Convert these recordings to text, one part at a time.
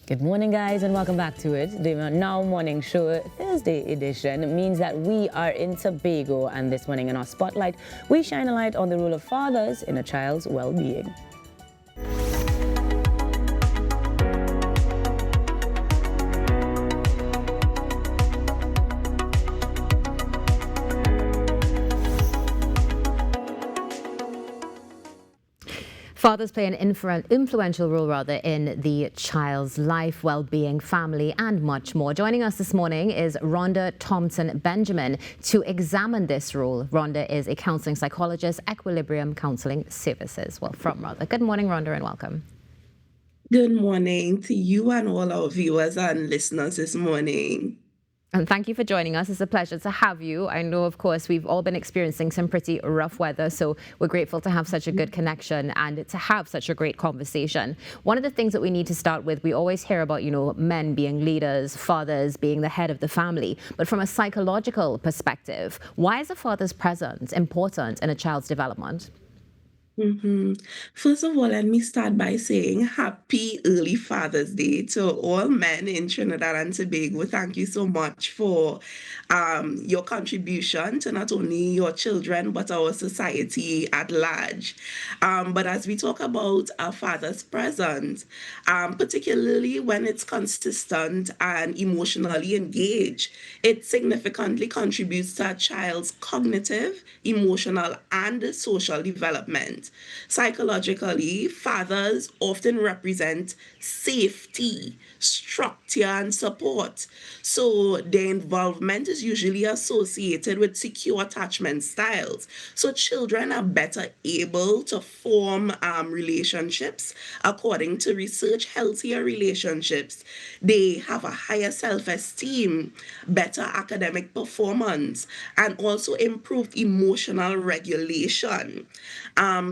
Good morning, guys, and welcome back to it. The Now Morning Show Thursday edition means that we are in Tobago, and this morning in our spotlight, we shine a light on the role of fathers in a child's well-being. Fathers play an influential role, in the child's life, well-being, family, and much more. Joining us this morning is Rhonda Thompson-Benjamin to examine this role. Rhonda is a counselling psychologist, Equilibrium Counselling Services. Good morning, Rhonda, and welcome. Good morning to you and all our viewers and listeners this morning. And thank you for joining us. It's a pleasure to have you. I know, of course, we've all been experiencing some pretty rough weather, so we're grateful to have such a good connection and to have such a great conversation. One of the things that we need to start with, we always hear about, men being leaders, fathers being the head of the family. But from a psychological perspective, why is a father's presence important in a child's development? First of all, let me start by saying happy early Father's Day to all men in Trinidad and Tobago. Thank you so much for your contribution to not only your children, but our society at large. But as we talk about a father's presence, particularly when it's consistent and emotionally engaged, it significantly contributes to a child's cognitive, emotional, and social development. Psychologically, fathers often represent safety, structure, and support. So their involvement is usually associated with secure attachment styles. So children are better able to form relationships. According to research, healthier relationships, they have a higher self-esteem, better academic performance, and also improved emotional regulation.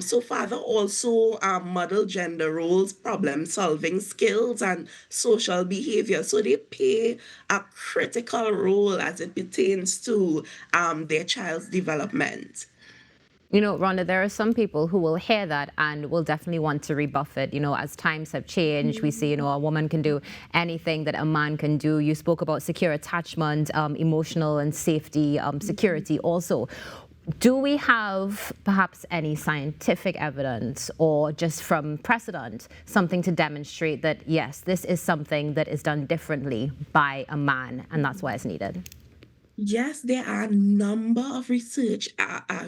So father also model gender roles, problem solving skills, and social behavior. So they play a critical role as it pertains to their child's development. Rhonda, there are some people who will hear that and will definitely want to rebuff it. As times have changed, we see, a woman can do anything that a man can do. You spoke about secure attachment, emotional and safety, security also. Do we have perhaps any scientific evidence or just from precedent, something to demonstrate that, yes, this is something that is done differently by a man and that's why it's needed? Yes, there are a number of research.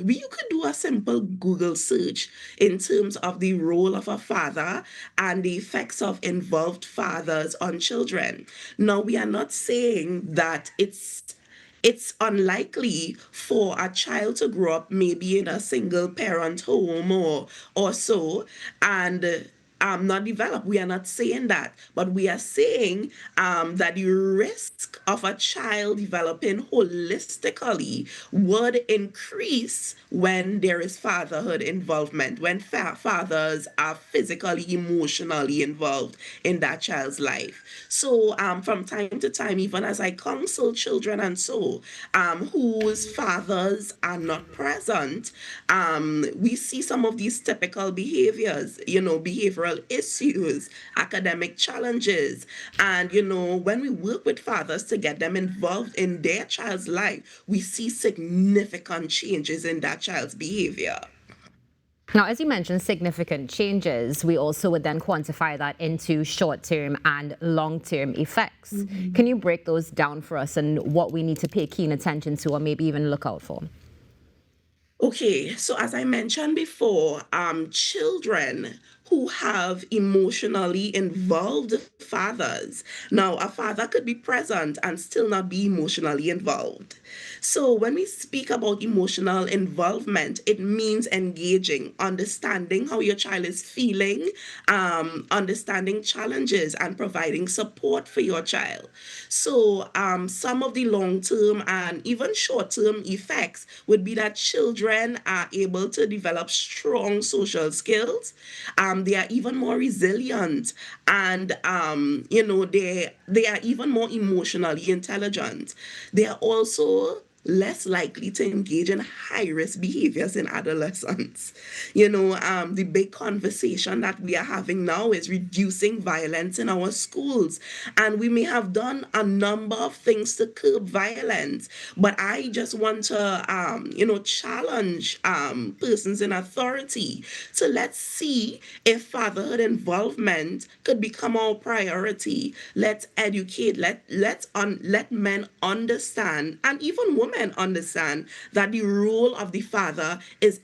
You could do a simple Google search in terms of the role of a father and the effects of involved fathers on children. Now, we are not saying that it's unlikely for a child to grow up maybe in a single parent home or so and not develop. We are not saying that, but we are saying that the risk of a child developing holistically would increase when there is fatherhood involvement, when fathers are physically, emotionally involved in that child's life. So from time to time, even as I counsel children and so, whose fathers are not present, we see some of these typical behaviors, behavioral issues, academic challenges. And, when we work with fathers to get them involved in their child's life, we see significant changes in that child's behavior. Now, as you mentioned, significant changes, we also would then quantify that into short-term and long-term effects. Can you break those down for us and what we need to pay keen attention to or maybe even look out for? Okay, so as I mentioned before, children who have emotionally involved fathers. Now, a father could be present and still not be emotionally involved. So, when we speak about emotional involvement, it means engaging, understanding how your child is feeling, understanding challenges, and providing support for your child. So, some of the long term and even short term effects would be that children are able to develop strong social skills. They are even more resilient, and they are even more emotionally intelligent. They are also less likely to engage in high-risk behaviors in adolescence. The big conversation that we are having now is reducing violence in our schools. And we may have done a number of things to curb violence, but I just want to, challenge persons in authority. So let's see if fatherhood involvement could become our priority. Let's educate, let men understand, and even women understand, that the role of the father is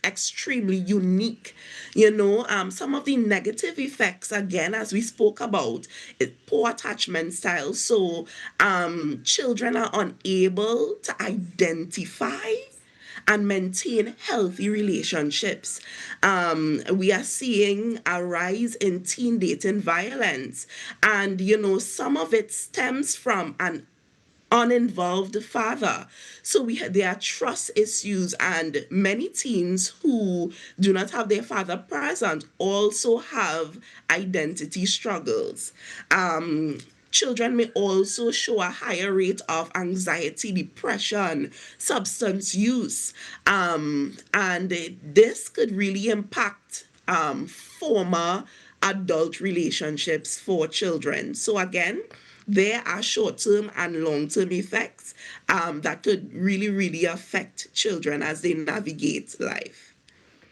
extremely unique. Some of the negative effects, again, as we spoke about, is poor attachment styles. So children are unable to identify and maintain healthy relationships. We are seeing a rise in teen dating violence. And, some of it stems from an uninvolved father. So there are trust issues, and many teens who do not have their father present also have identity struggles. Children may also show a higher rate of anxiety, depression, substance use, and this could really impact former adult relationships for children. So again, there are short-term and long-term effects that could really, really affect children as they navigate life.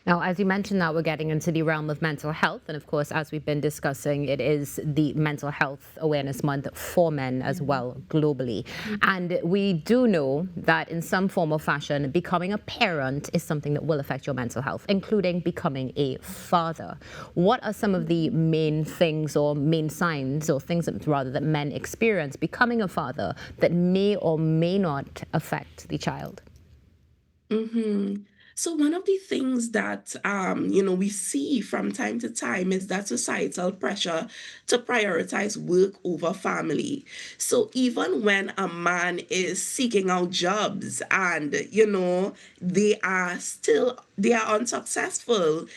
Now, as you mentioned, that we're getting into the realm of mental health. And of course, as we've been discussing, it is the Mental Health Awareness Month for men as well, globally. And we do know that in some form or fashion, becoming a parent is something that will affect your mental health, including becoming a father. What are some of the main things or main signs, or things that men experience becoming a father that may or may not affect the child? Mm-hmm. So one of the things that we see from time to time is that societal pressure to prioritize work over family. So even when a man is seeking out jobs and they are unsuccessful,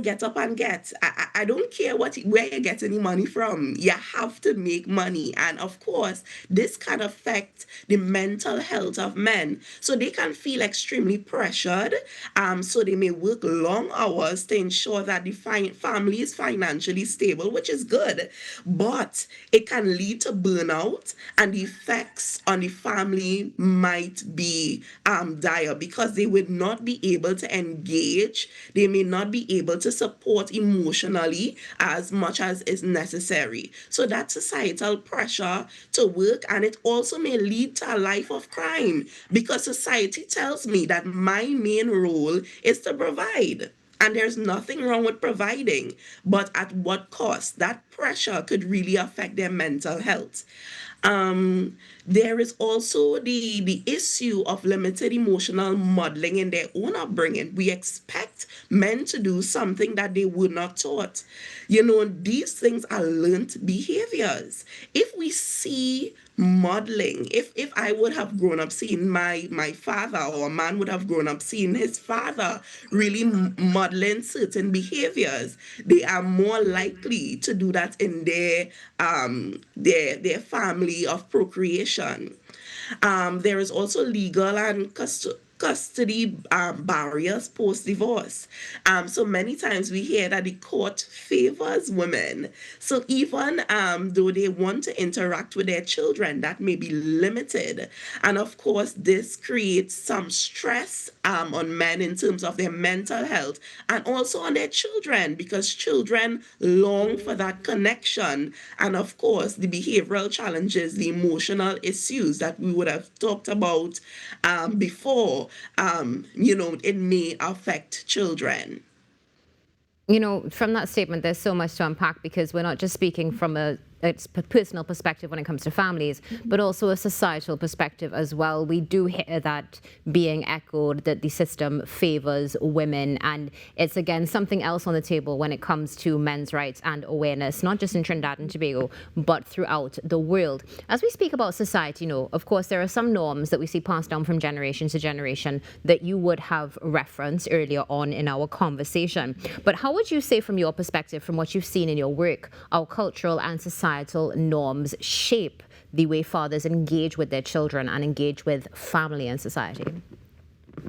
get up and get. I don't care where you get any money from. You have to make money. And of course, this can affect the mental health of men. So they can feel extremely pressured. So they may work long hours to ensure that the family is financially stable, which is good. But it can lead to burnout, and the effects on the family might be dire, because they would not be able to engage. They may not be able to support emotionally as much as is necessary. So that's societal pressure to work, and it also may lead to a life of crime, because society tells me that my main role is to provide. And there's nothing wrong with providing, but at what cost? That pressure could really affect their mental health. There is also the issue of limited emotional modeling in their own upbringing. We expect men to do something that they were not taught. These things are learned behaviors. If we see modeling, if I would have grown up seeing my father, or a man would have grown up seeing his father really modeling certain behaviors, they are more likely to do that in their family of procreation. There is also legal and custody barriers post-divorce. So many times we hear that the court favors women. So even though they want to interact with their children, that may be limited. And of course, this creates some stress on men in terms of their mental health, and also on their children, because children long for that connection. And of course, the behavioral challenges, the emotional issues that we would have talked about before, it may affect children. From that statement, there's so much to unpack, because we're not just speaking from a personal perspective when it comes to families, but also a societal perspective as well. We do hear that being echoed, that the system favors women, and it's again something else on the table when it comes to men's rights and awareness, not just in Trinidad and Tobago, but throughout the world. As we speak about society, of course, there are some norms that we see passed down from generation to generation that you would have referenced earlier on in our conversation. But how would you say, from your perspective, from what you've seen in your work, our cultural and societal societal norms shape the way fathers engage with their children and engage with family and society?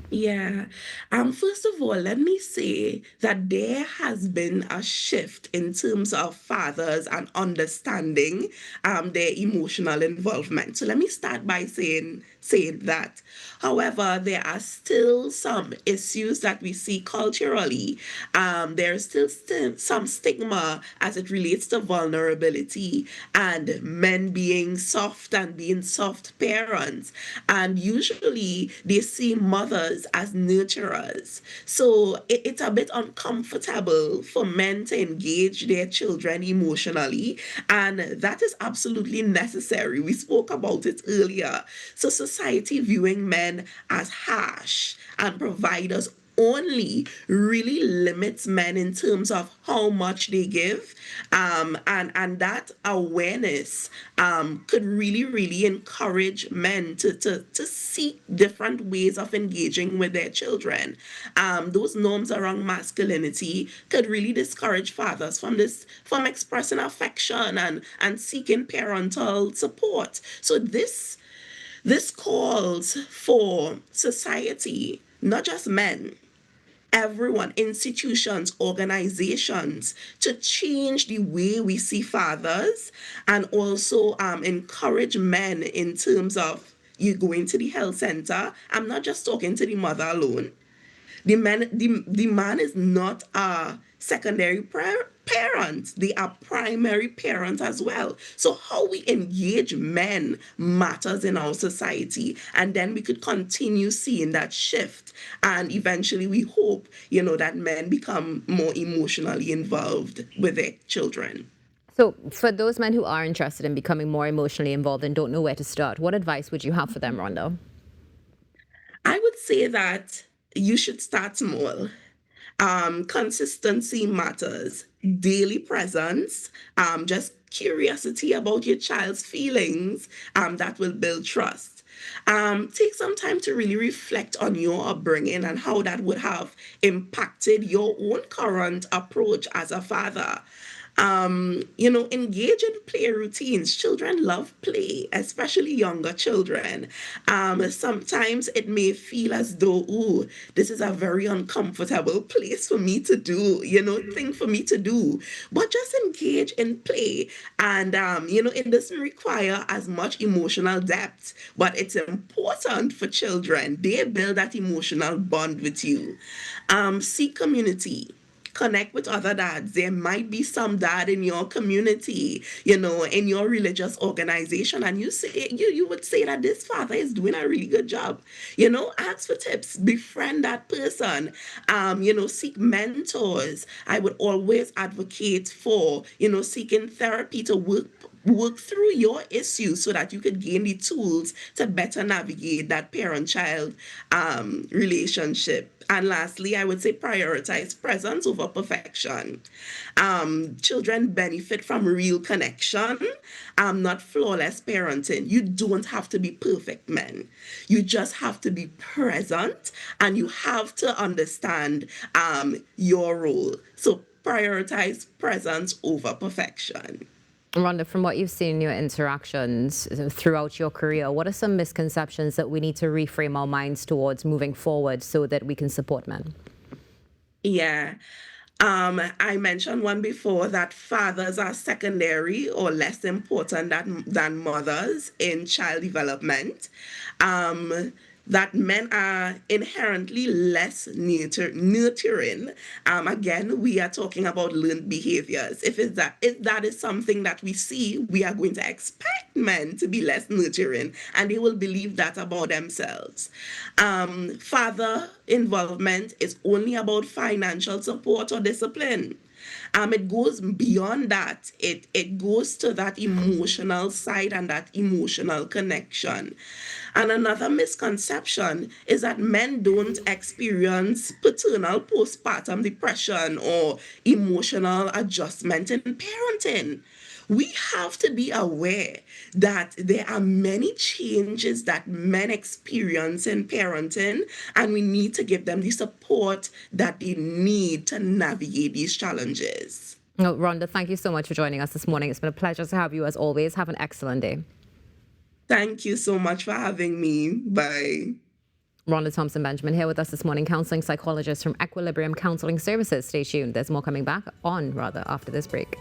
Yeah. First of all, let me say that there has been a shift in terms of fathers and understanding their emotional involvement. So let me start by saying that. However, there are still some issues that we see culturally. There's still some stigma as it relates to vulnerability and men being soft and being soft parents. And usually they see mothers as nurturers. So it's a bit uncomfortable for men to engage their children emotionally. And that is absolutely necessary. We spoke about it earlier. So society viewing men as harsh and providers only really limits men in terms of how much they give, and that awareness could really encourage men to seek different ways of engaging with their children. Those norms around masculinity could really discourage fathers from expressing affection and seeking parental support. So this calls for society, not just men, everyone, institutions, organizations, to change the way we see fathers, and also encourage men in terms of you going to the health center. I'm not just talking to the mother alone. The man is not a secondary parent. They are primary parents as well. So how we engage men matters in our society. And then we could continue seeing that shift. And eventually we hope, that men become more emotionally involved with their children. So for those men who are interested in becoming more emotionally involved and don't know where to start, what advice would you have for them, Rhonda? I would say that you should start small. Consistency matters. Daily presence, just curiosity about your child's feelings, that will build trust. Take some time to really reflect on your upbringing and how that would have impacted your own current approach as a father. Engage in play routines. Children love play, especially younger children. Sometimes it may feel as though, ooh, this is a very uncomfortable place for me to do, thing for me to do. But just engage in play. And, it doesn't require as much emotional depth, but it's important for children. They build that emotional bond with you. Seek community. Connect with other dads. There might be some dad in your community, in your religious organization, and you would say that this father is doing a really good job. Ask for tips, befriend that person, seek mentors. I would always advocate for, seeking therapy to work through your issues so that you could gain the tools to better navigate that parent-child relationship. And lastly, I would say prioritize presence over perfection. Children benefit from real connection, not flawless parenting. You don't have to be perfect men. You just have to be present, and you have to understand your role. So prioritize presence over perfection. Rhonda, from what you've seen in your interactions throughout your career, what are some misconceptions that we need to reframe our minds towards moving forward so that we can support men? Yeah. I mentioned one before, that fathers are secondary or less important than mothers in child development. That men are inherently less nurturing. Again, we are talking about learned behaviors. If that is something that we see, we are going to expect men to be less nurturing, and they will believe that about themselves. Father involvement is only about financial support or discipline. It goes beyond that. It goes to that emotional side and that emotional connection. And another misconception is that men don't experience paternal postpartum depression or emotional adjustment in parenting. We have to be aware that there are many changes that men experience in parenting, and we need to give them the support that they need to navigate these challenges. Oh, Rhonda, thank you so much for joining us this morning. It's been a pleasure to have you as always. Have an excellent day. Thank you so much for having me. Bye. Rhonda Thompson-Benjamin here with us this morning, counselling psychologist from Equilibrium Counselling Services. Stay tuned. There's more coming back after this break.